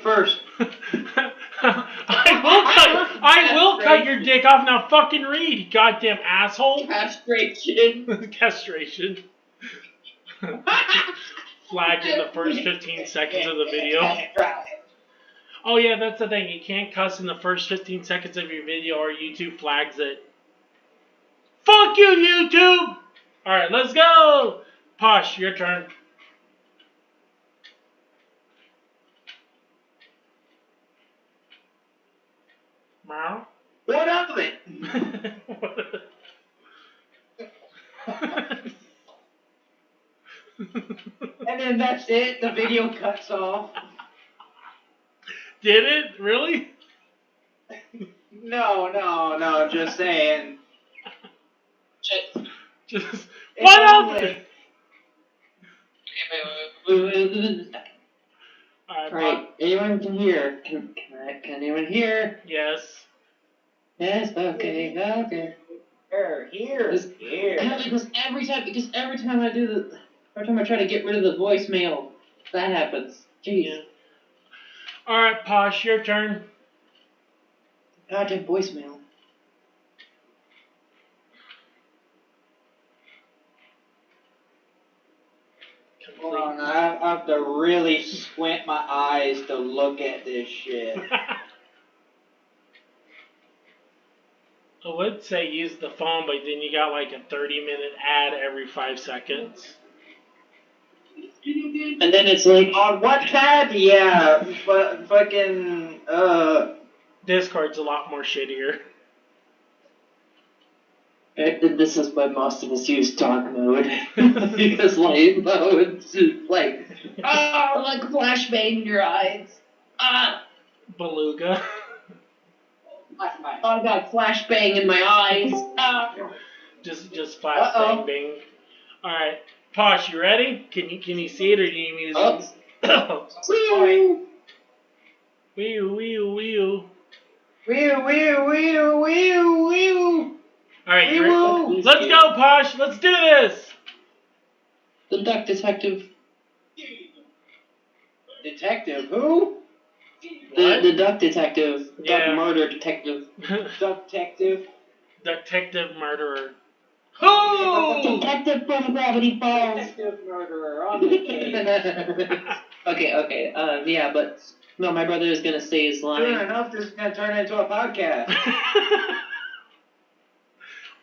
first. I will cut your dick off. Now fucking read, you goddamn asshole. Castration. Castration. Flagged in the first 15 seconds of the video. Oh yeah, that's the thing. You can't cuss in the first 15 seconds of your video or YouTube flags it. Fuck you, YouTube! Alright, let's go! Posh, your turn. Meow? What of it? And then that's it. The video cuts off. Did it? Really? No. Just saying. Just what of it? Alright, anyone can hear. Can anyone hear? Yes. Yes, okay. Here. Because every time I try to get rid of the voicemail, that happens. Jeez. Yeah. Alright, Posh, your turn. Goddamn voicemail. Hold on, I have to really squint my eyes to look at this shit. I would say use the phone, but then you got like a 30-minute ad every 5 seconds. And then it's like, on Wattpad? Yeah, but fucking, Discord's a lot more shittier. This is why most of us use dark mode. Because light mode is like, like flashbang in your eyes. Beluga. I got flashbang in my eyes. Just flashbang bing. Alright. Posh, you ready? Can you see it or do you need me to Wee-oo. Wee-oo. Wee-oo. Alright, you ready? Let's go, Posh! Let's do this! The duck detective. Detective? Who? The duck detective. Yeah. Duck murder detective. Duck detective. Detective murderer. Who? Detective from Gravity Falls. Detective murderer on the case. Okay. Yeah, but no, my brother is gonna say his line. Soon enough, this is gonna turn into a podcast.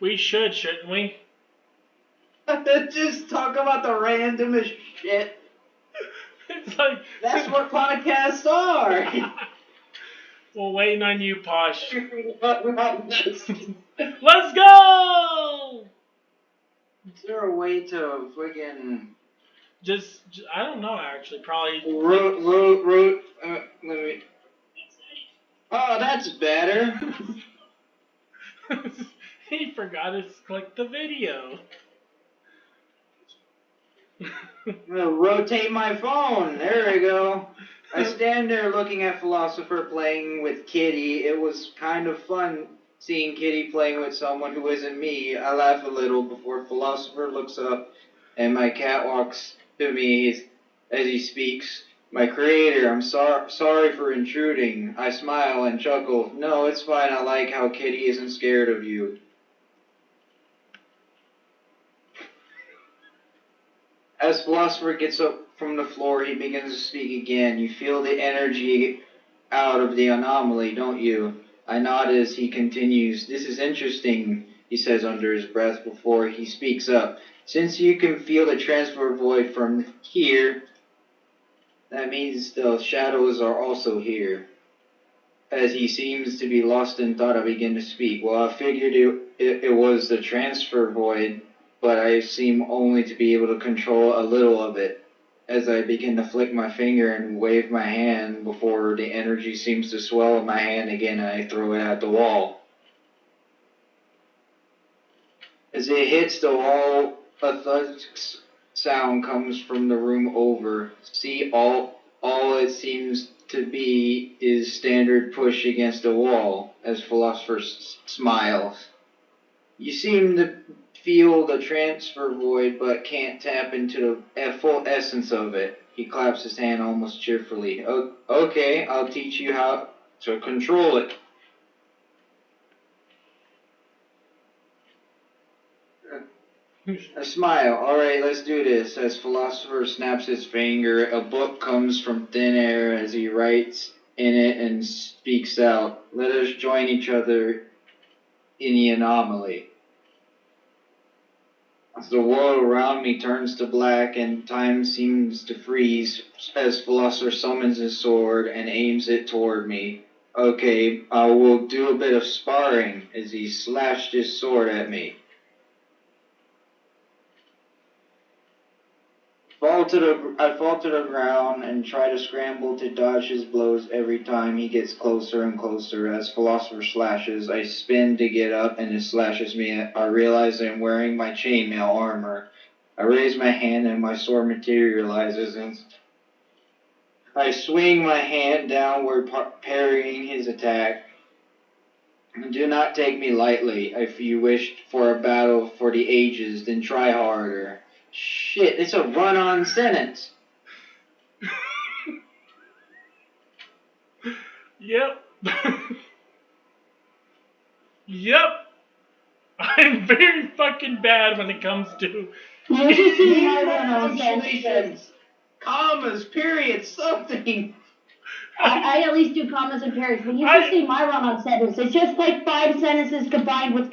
We shouldn't we? Just talk about the randomest shit. It's like that's what podcasts are. We're waiting on you, Posh. Let's Let's go! Is there a way to friggin' just I don't know actually, probably root let me. Oh, that's better. He forgot to click the video. I'm gonna rotate my phone. There we go. I stand there looking at Philosopher playing with Kitty. It was kind of fun seeing Kitty playing with someone who isn't me. I laugh a little before Philosopher looks up and my cat walks to me as he speaks. My creator, I'm sorry for intruding. I smile and chuckle. No, it's fine. I like how Kitty isn't scared of you. As Philosopher gets up from the floor, he begins to speak again. You feel the energy out of the anomaly, don't you? I nod as he continues. This is interesting, he says under his breath before he speaks up. Since you can feel the transfer void from here, that means the shadows are also here. As he seems to be lost in thought, I begin to speak. Well, I figured it was the transfer void, but I seem only to be able to control a little of it. As I begin to flick my finger and wave my hand before the energy seems to swell in my hand again, I throw it at the wall. As it hits the wall, a thud sound comes from the room over. See, all it seems to be is standard push against the wall, as Philosopher smiles. You seem to feel the transfer void, but can't tap into the full essence of it. He claps his hand almost cheerfully. Okay, I'll teach you how to control it. A smile. Alright, let's do this. As Philosopher snaps his finger, a book comes from thin air as he writes in it and speaks out. Let us join each other in the anomaly. As the world around me turns to black and time seems to freeze, as Philosopher summons his sword and aims it toward me. Okay, I will do a bit of sparring as he slashed his sword at me. I fall to the ground and try to scramble to dodge his blows every time he gets closer and closer. As Philosopher slashes, I spin to get up and it slashes me. I realize I'm wearing my chainmail armor. I raise my hand and my sword materializes and I swing my hand downward, parrying his attack. Do not take me lightly. If you wished for a battle for the ages, then try harder. Shit, it's a run-on sentence. Yep. Yep. I'm very fucking bad when it comes to... You should see my run-on sentences. Commas, periods, something. I at least do commas and periods. When you should see my run-on sentence, it's just like 5 sentences combined with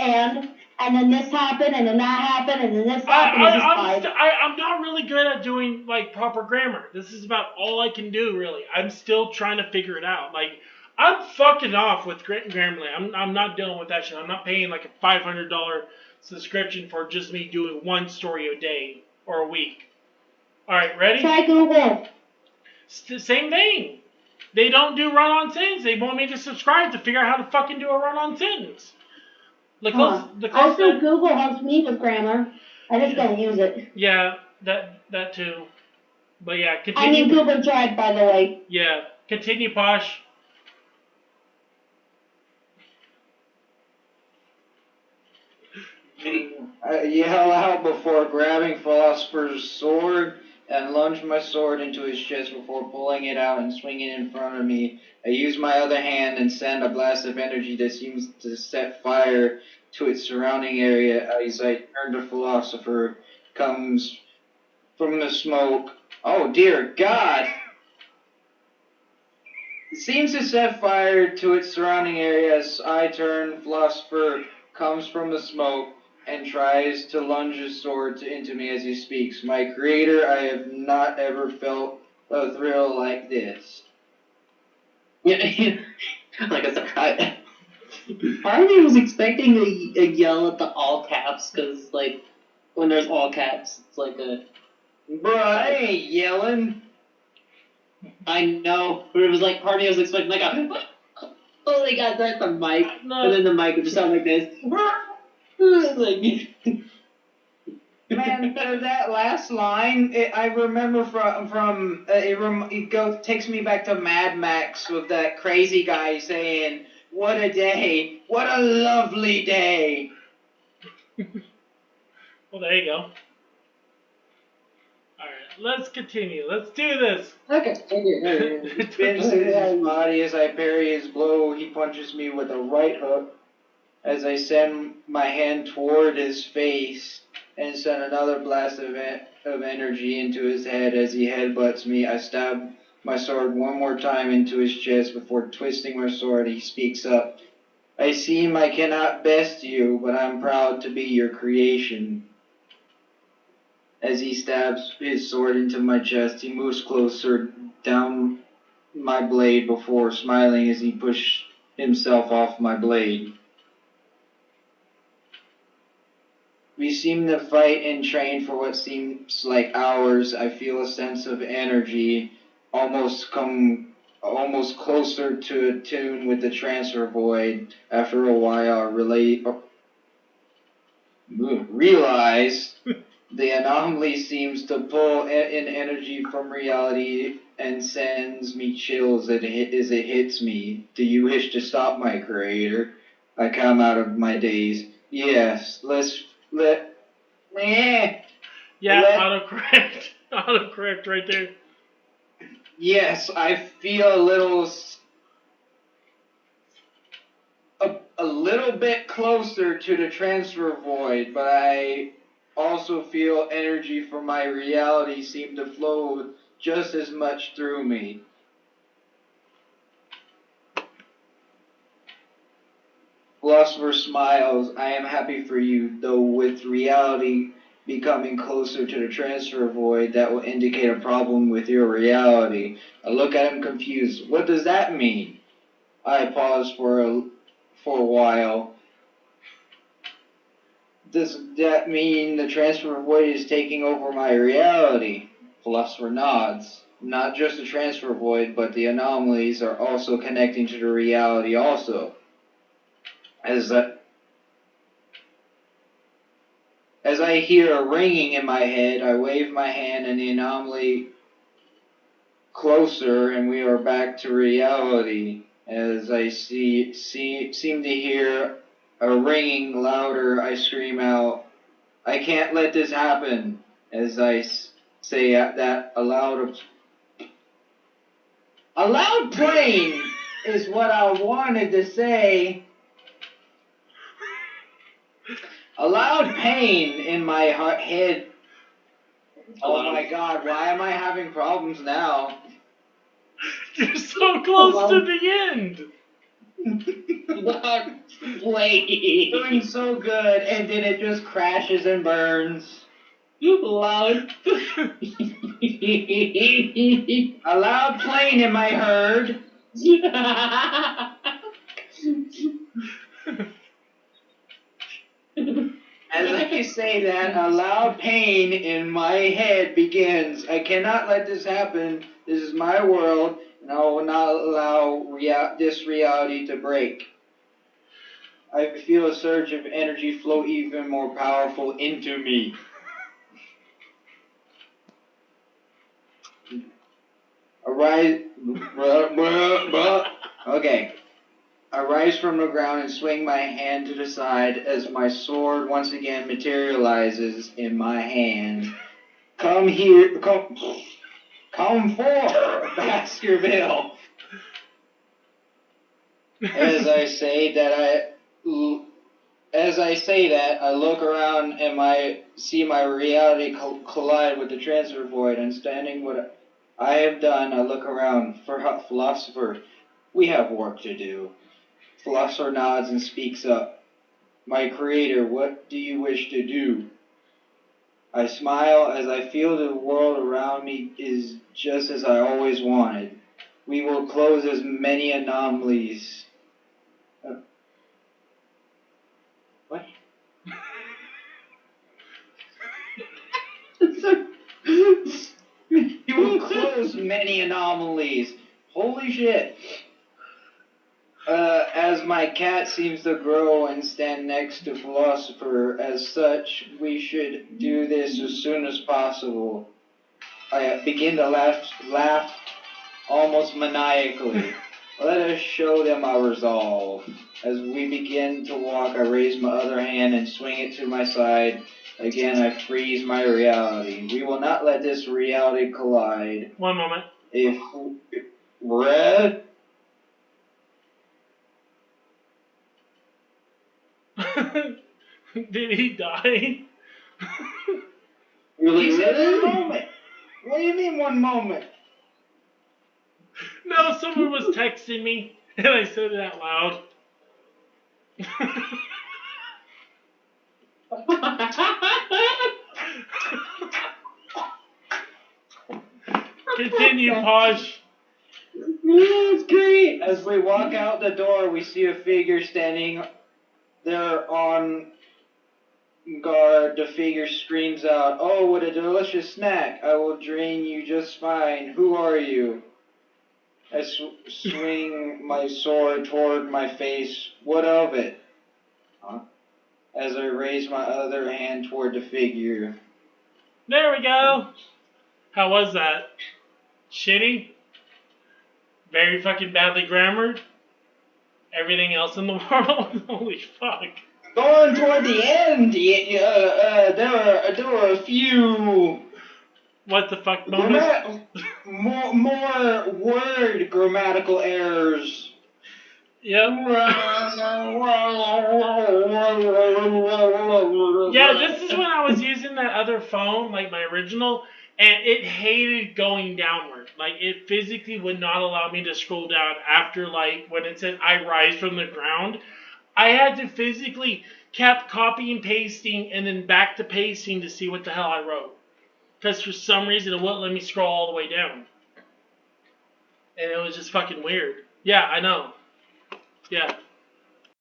and then this happened, and then that happened, and then this happened. I'm not really good at doing like proper grammar. This is about all I can do, really. I'm still trying to figure it out. Like, I'm fucking off with Grammarly. I'm not dealing with that shit. I'm not paying like a $500 subscription for just me doing one story a day or a week. All right, ready? Try Google. It's the same thing. They don't do run-on sentence. They want me to subscribe to figure out how to fucking do a run-on sentence. Also, Google helps me with grammar. I just don't use it. Yeah, that too. But yeah, continue. I mean Google Drive, by the way. Yeah, continue, Posh. I yell out before grabbing Philosopher's sword and lunge my sword into his chest before pulling it out and swinging it in front of me. I use my other hand and send a blast of energy that seems to set fire to its surrounding area as I turn to Philosopher. Comes from the smoke. Oh dear God! It seems to set fire to its surrounding area as I turn. Philosopher comes from the smoke and tries to lunge his sword into me as he speaks. My creator, I have not ever felt a thrill like this. Yeah, like a surprise. Part of me was expecting a yell at the all caps, because, like, when there's all caps, it's like a... Bruh, I ain't yelling. I know, but it was like, part of me was expecting, like, oh my god, that's the mic. No. And then the mic would just sound like this. Like... Man, that last line, I remember it takes me back to Mad Max with that crazy guy saying, "What a day! What a lovely day!" Well, there you go. Alright, let's continue. Let's do this. Okay. He spins his body as I parry his blow. He punches me with a right hook as I send my hand toward his face and send another blast of energy into his head as he headbutts me. I stab my sword one more time into his chest before twisting my sword. He speaks up. I seem I cannot best you, but I'm proud to be your creation. As he stabs his sword into my chest, he moves closer down my blade before smiling as he pushed himself off my blade. We seem to fight and train for what seems like hours. I feel a sense of energy, almost closer to a tune with the transfer void. After a while, I realize the anomaly seems to pull in energy from reality and sends me chills as it hits me. Do you wish to stop my creator? I come out of my daze. Yes, autocorrect right there. Yes, I feel a little bit closer to the transfer void, but I also feel energy from my reality seem to flow just as much through me. Philosopher smiles. I am happy for you, though with reality becoming closer to the transfer void, that will indicate a problem with your reality. I look at him confused. What does that mean? I pause for a while. Does that mean the transfer void is taking over my reality? Philosopher nods. Not just the transfer void, but the anomalies are also connecting to the reality also. As I hear a ringing in my head, I wave my hand and the anomaly closer, and we are back to reality. As I seem to hear a ringing louder, I scream out, I can't let this happen. As I say that aloud. A loud plane is what I wanted to say. A loud pain in my head. Oh my god, why am I having problems now? You're so close to the end! Loud plane. Doing so good, and then it just crashes and burns. Loud. A loud plane in my herd. As I say that, a loud pain in my head begins. I cannot let this happen. This is my world, and I will not allow this reality to break. I feel a surge of energy flow even more powerful into me. Arise. Okay. I rise from the ground and swing my hand to the side as my sword once again materializes in my hand. Come here, come for Baskerville. As I say that, I look around and I see my reality collide with the transfer void. Understanding what I have done, I look around. Philosopher, we have work to do. Philosopher nods and speaks up. My creator, what do you wish to do? I smile as I feel the world around me is just as I always wanted. We will close as many anomalies. What? You will close many anomalies. Holy shit. As my cat seems to grow and stand next to Philosopher, as such, we should do this as soon as possible. I begin to laugh almost maniacally. Let us show them our resolve. As we begin to walk, I raise my other hand and swing it to my side. Again, I freeze my reality. We will not let this reality collide. One moment. Red? Did he die? He said 1 moment. What do you mean 1 moment? No, someone was texting me, and I said it out loud. Continue, Posh. That's great. As we walk out the door, we see a figure standing there on guard. The figure screams out, "Oh, what a delicious snack! I will drain you just fine. Who are you?" I swing my sword toward my face. What of it? Huh? As I raise my other hand toward the figure. There we go. How was that? Shitty? Very fucking badly grammared? Everything else in the world? Holy fuck. Going toward the end, there were a few. What the fuck moments? more word grammatical errors. Yep. Yeah, this is when I was using that other phone, like my original, and it hated going downward. Like, it physically would not allow me to scroll down after, like, when it said I rise from the ground. I had to physically kept copying, pasting, and then back to pasting to see what the hell I wrote. Because for some reason, it wouldn't let me scroll all the way down. And it was just fucking weird. Yeah, I know. Yeah.